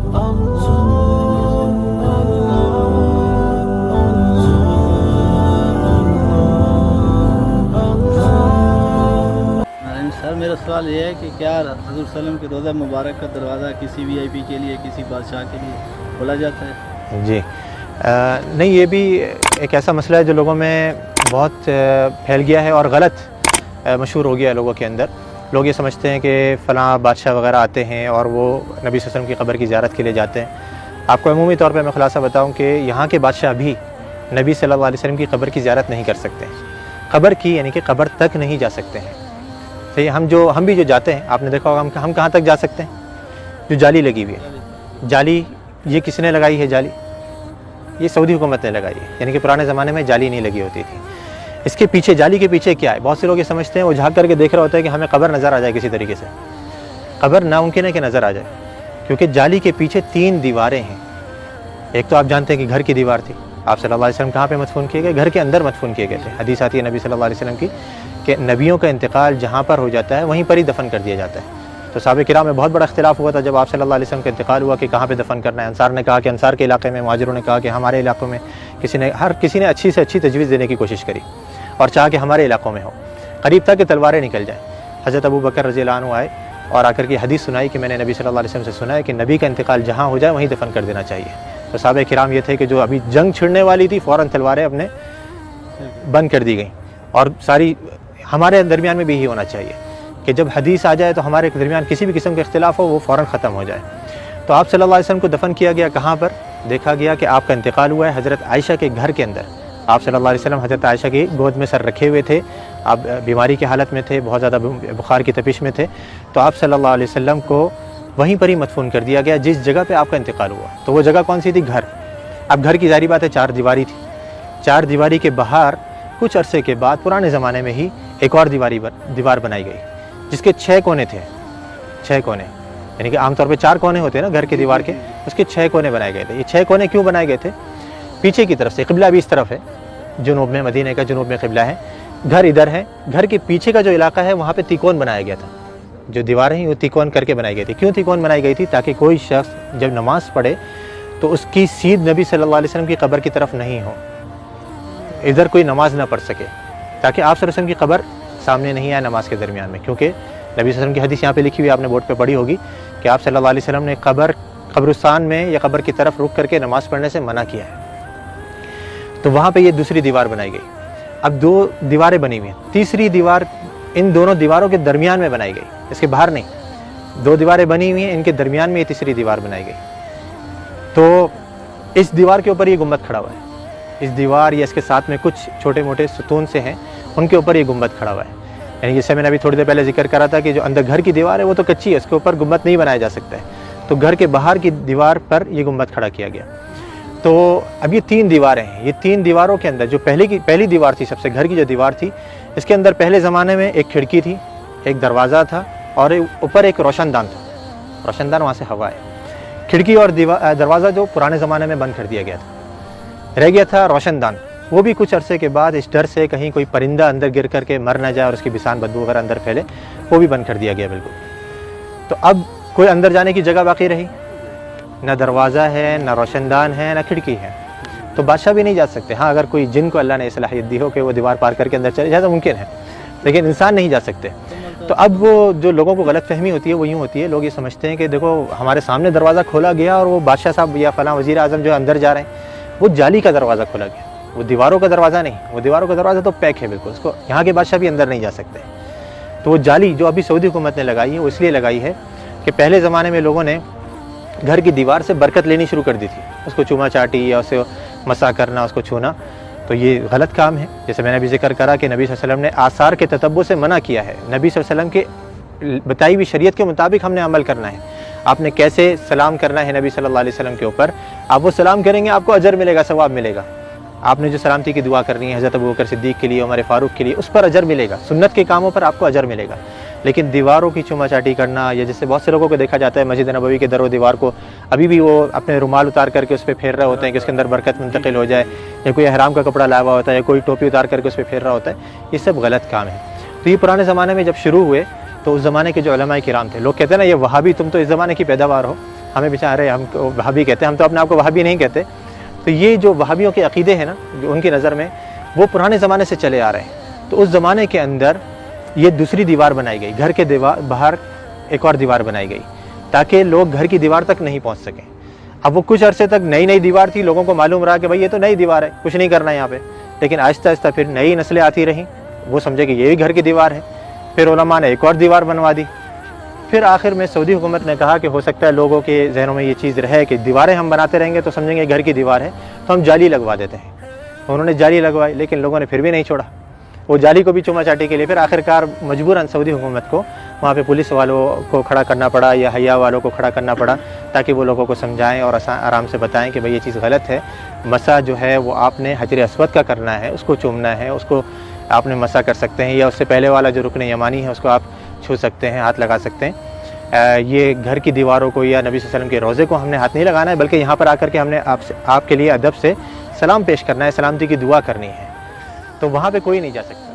سر میرا سوال یہ ہے کہ کیا حضور صلی اللہ علیہ وسلم کے روضہ مبارک کا دروازہ کسی وی آئی پی کے لیے، کسی بادشاہ کے لیے کھولا جاتا ہے؟ جی نہیں، یہ بھی ایک ایسا مسئلہ ہے جو لوگوں میں بہت پھیل گیا ہے اور غلط مشہور ہو گیا ہے لوگوں کے اندر۔ لوگ یہ سمجھتے ہیں کہ فلاں بادشاہ وغیرہ آتے ہیں اور وہ نبی صلی اللہ علیہ وسلم کی قبر کی زیارت کے لیے جاتے ہیں۔ آپ کو عمومی طور پہ میں خلاصہ بتاؤں کہ یہاں کے بادشاہ بھی نبی صلی اللہ علیہ وسلم کی قبر کی زیارت نہیں کر سکتے ہیں، قبر کی یعنی کہ قبر تک نہیں جا سکتے ہیں۔ صحیح، ہم بھی جو جاتے ہیں، آپ نے دیکھا ہوگا ہم کہاں تک جا سکتے ہیں؟ جو جالی لگی ہوئی ہے، جالی یہ کس نے لگائی ہے؟ جالی یہ سعودی حکومت نے لگائی ہے، یعنی کہ پرانے زمانے میں جالی نہیں لگی ہوتی تھی۔ اس کے پیچھے، جالی کے پیچھے کیا ہے؟ بہت سے لوگ یہ سمجھتے ہیں، وہ جھانک کر کے دیکھ رہا ہوتا ہے کہ ہمیں قبر نظر آ جائے کسی طریقے سے۔ قبر ناممکن ہے کہ نظر آ جائے، کیونکہ جالی کے پیچھے 3 دیواریں ہیں۔ ایک تو آپ جانتے ہیں کہ گھر کی دیوار تھی، آپ صلی اللہ علیہ وسلم کہاں پہ مدفون کیے گئے؟ گھر کے اندر مدفون کیے گئے تھے۔ حدیث آتی ہے نبی صلی اللہ علیہ وسلم کی کہ نبیوں کا انتقال جہاں پر ہو جاتا ہے وہیں پر ہی دفن کر دیا جاتا ہے۔ تو صحابہ کرام میں بہت بڑا اختلاف ہوا تھا جب آپ صلی اللہ علیہ وسلم کا انتقال ہوا کہ کہاں پہ دفن کرنا ہے۔ انصار نے کہا کہ انصار کے علاقے میں، مہاجروں نے کہا کہ ہمارے علاقوں میں، ہر کسی نے اچھی سے اچھی تجویز دینے کی کوشش کری اور چاہا کہ ہمارے علاقوں میں ہو۔ قریب تھا کہ تلواریں نکل جائیں۔ حضرت ابو بکر رضی اللہ عنہ آئے اور آ کر کے حدیث سنائی کہ میں نے نبی صلی اللہ علیہ وسلم سے سنا ہے کہ نبی کا انتقال جہاں ہو جائے وہیں دفن کر دینا چاہیے۔ تو صحابہ کرام یہ تھے کہ جو ابھی جنگ چھڑنے والی تھی، فوراً تلواریں اپنے بند کر دی گئیں۔ اور ساری ہمارے درمیان میں بھی یہی ہونا چاہیے کہ جب حدیث آ جائے تو ہمارے درمیان کسی بھی قسم کا اختلاف ہو وہ فوراً ختم ہو جائے۔ تو آپ صلی اللہ علیہ وسلم کو دفن کیا گیا کہاں پر؟ دیکھا گیا کہ آپ کا انتقال ہوا ہے حضرت عائشہ کے گھر کے اندر۔ آپ صلی اللہ علیہ وسلم حضرت عائشہ کی گود میں سر رکھے ہوئے تھے، آپ بیماری کی حالت میں تھے، بہت زیادہ بخار کی تپش میں تھے، تو آپ صلی اللہ علیہ وسلم کو وہیں پر ہی مدفون کر دیا گیا جس جگہ پہ آپ کا انتقال ہوا۔ تو وہ جگہ کون سی تھی؟ گھر۔ اب گھر کی ظاہری بات ہے 4 دیواری تھی، 4 دیواری کے باہر کچھ عرصے کے بعد پرانے زمانے میں ہی ایک اور دیوار بنائی گئی جس کے 6 کونے تھے، 6 کونے، یعنی کہ عام طور پہ 4 کونے ہوتے ہیں نا گھر کے دیوار کے، اس کے 6 کونے بنائے گئے تھے۔ یہ 6 کونے کیوں بنائے گئے تھے؟ پیچھے کی طرف سے، قبلہ بھی اس طرف ہے، جنوب میں، مدینہ کا جنوب میں قبلہ ہے، گھر ادھر ہے، گھر کے پیچھے کا جو علاقہ ہے وہاں پہ تیکون بنایا گیا تھا۔ جو دیواریں ہیں وہ تیکون کر کے بنائی گئی تھی۔ کیوں تیکون بنائی گئی تھی؟ تاکہ کوئی شخص جب نماز پڑھے تو اس کی سیدھ نبی صلی اللہ علیہ وسلم کی قبر کی طرف نہیں ہو، ادھر کوئی نماز نہ پڑھ سکے، تاکہ آپ صلی اللہ علیہ وسلم کی قبر سامنے نہیں آئے نماز کے درمیان میں۔ کیونکہ نبی صلی اللہ علیہ وسلم کی حدیث یہاں پہ لکھی ہوئی، آپ نے بورڈ پہ پڑھی ہوگی کہ آپ صلی اللہ علیہ وسلم نے قبرستان میں یا قبر کی طرف رک کر کے نماز پڑھنے سے منع کیا ہے۔ تو وہاں پہ یہ دوسری دیوار بنائی گئی۔ اب 2 دیواریں بنی ہوئی ہیں، تیسری دیوار ان دونوں دیواروں کے درمیان میں بنائی گئی، اس کے باہر نہیں۔ 2 دیواریں بنی ہوئی ہیں، ان کے درمیان میں یہ تیسری دیوار بنائی گئی۔ تو اس دیوار کے اوپر یہ گنبد کھڑا ہوا ہے، اس دیوار یا اس کے ساتھ میں کچھ چھوٹے موٹے ستون سے ہیں، ان کے اوپر یہ گنبد کھڑا ہوا ہے۔ یعنی جیسے میں نے ابھی تھوڑی دیر پہلے ذکر کرا تھا کہ جو اندر گھر کی دیوار ہے وہ تو کچی ہے، اس کے اوپر گنبد نہیں بنایا جا سکتا ہے، تو گھر کے باہر کی دیوار پر یہ گنبد کھڑا کیا گیا۔ تو اب یہ 3 دیواریں ہیں، یہ 3 دیواروں کے اندر جو پہلی دیوار تھی، سب سے گھر کی جو دیوار تھی، اس کے اندر پہلے زمانے میں ایک کھڑکی تھی، ایک دروازہ تھا اور اوپر ایک روشن دان تھا۔ روشن دان وہاں سے ہوا ہے۔ کھڑکی اور دروازہ جو پرانے زمانے میں بند کر دیا گیا تھا، رہ گیا تھا روشن دان۔ وہ بھی کچھ عرصے کے بعد اس ڈر سے کہیں کوئی پرندہ اندر گر کر کے مر نہ جائے اور اس کی بسان بدبو وغیرہ اندر پھیلے، وہ بھی بند کر دیا گیا بالکل۔ تو اب کوئی اندر جانے کی جگہ باقی رہی؟ نہ دروازہ ہے، نہ روشن دان ہے، نہ کھڑکی ہے، تو بادشاہ بھی نہیں جا سکتے۔ ہاں اگر کوئی جن کو اللہ نے صلاحیت دی ہو کہ وہ دیوار پار کر کے اندر چلے جائے تو ممکن ہے، لیکن انسان نہیں جا سکتے۔ تو اب وہ جو لوگوں کو غلط فہمی ہوتی ہے وہ یوں ہوتی ہے، لوگ یہ سمجھتے ہیں کہ دیکھو ہمارے سامنے دروازہ کھولا گیا اور وہ بادشاہ صاحب یا فلاں وزیر اعظم جو اندر جا رہے ہیں، وہ جالی کا دروازہ کھولا گیا، وہ دیواروں کا دروازہ نہیں، وہ دیواروں کا دروازہ تو پیک ہے بالکل، اس کو یہاں کے بادشاہ بھی اندر نہیں جا سکتے۔ تو وہ جالی جو ابھی سعودی حکومت نے لگائی ہے وہ اس لیے لگائی ہے کہ پہلے زمانے میں لوگوں نے گھر کی دیوار سے برکت لینی شروع کر دی تھی، اس کو چوما چاٹی یا اسے مسا کرنا، اس کو چھونا، تو یہ غلط کام ہے۔ جیسے میں نے ابھی ذکر کرا کہ نبی صلی اللہ علیہ وسلم نے آثار کے تتبع سے منع کیا ہے، نبی صلی اللہ علیہ وسلم کے بتائی ہوئی شریعت کے مطابق ہم نے عمل کرنا ہے۔ آپ نے کیسے سلام کرنا ہے نبی صلی اللہ علیہ وسلم کے اوپر، آپ وہ سلام کریں گے آپ کو اجر ملے گا، ثواب ملے گا۔ آپ نے جو سلامتی کی دعا کرنی ہے حضرت ابوبکر صدیق کے لیے، عمر فاروق کے لیے، اس پر اجر ملے گا، سنت کے کاموں پر آپ کو اجر ملے گا۔ لیکن دیواروں کی چوما چاٹی کرنا، یا جس سے بہت سے لوگوں کو دیکھا جاتا ہے مسجد نبوی کے در و دیوار کو ابھی بھی وہ اپنے رومال اتار کر کے اس پہ پھیر رہے ہوتے ہیں کہ اس کے اندر برکت منتقل ہو جائے، یا کوئی احرام کا کپڑا لایا ہوا ہوتا ہے، یا کوئی ٹوپی اتار کر کے اس پہ پھیر رہا ہوتا ہے، یہ سب غلط کام ہے۔ تو یہ پرانے زمانے میں جب شروع ہوئے تو اس زمانے کے جو علماء کرام تھے، لوگ کہتے ہیں نا یہ وہابی، تم تو اس زمانے کی پیداوار ہو، ہمیں بیچارے ہم کو وہابی کہتے ہیں، ہم تو اپنے آپ کو وہابی نہیں کہتے. تو یہ جو وہابیوں کے عقیدے ہیں نا، جو ان کی نظر میں وہ پرانے زمانے سے چلے آ رہے ہیں. تو اس زمانے کے اندر یہ دوسری دیوار بنائی گئی، گھر کے باہر ایک اور دیوار بنائی گئی تاکہ لوگ گھر کی دیوار تک نہیں پہنچ سکیں. اب وہ کچھ عرصے تک نئی دیوار تھی، لوگوں کو معلوم رہا کہ بھائی یہ تو نئی دیوار ہے، کچھ نہیں کرنا یہاں پہ. لیکن آہستہ آہستہ پھر نئی نسلیں آتی رہیں، وہ سمجھے کہ یہ بھی گھر کی دیوار ہے. پھر علماء نے ایک اور دیوار بنوا دی. پھر آخر میں سعودی حکومت نے کہا کہ ہو سکتا ہے لوگوں کے ذہنوں میں یہ چیز رہے کہ دیواریں ہم بناتے رہیں گے تو سمجھیں گے گھر کی دیوار ہے، تو ہم جالی لگوا دیتے ہیں. انہوں نے جالی لگوائی، لیکن لوگوں نے پھر بھی نہیں چھوڑا. وہ جالی کو بھی چوما چاٹی کے لیے پھر آخرکار مجبوراً سعودی حکومت کو وہاں پہ پولیس والوں کو کھڑا کرنا پڑا یا حیا والوں کو کھڑا کرنا پڑا تاکہ وہ لوگوں کو سمجھائیں اور آرام سے بتائیں کہ بھئی یہ چیز غلط ہے. مسح جو ہے وہ آپ نے حجر اسود کا کرنا ہے، اس کو چومنا ہے، اس کو آپ نے مسح کر سکتے ہیں، یا اس سے پہلے والا جو رکن یمانی ہے اس کو آپ چھو سکتے ہیں، ہاتھ لگا سکتے ہیں. یہ گھر کی دیواروں کو یا نبی صلی اللہ علیہ وسلم کے روضے کو ہم نے ہاتھ نہیں لگانا ہے، بلکہ یہاں پر آ کر کے ہم نے آپ کے لیے ادب سے سلام پیش کرنا ہے، سلامتی کی دعا کرنی ہے. تو وہاں پہ کوئی نہیں جا سکتا.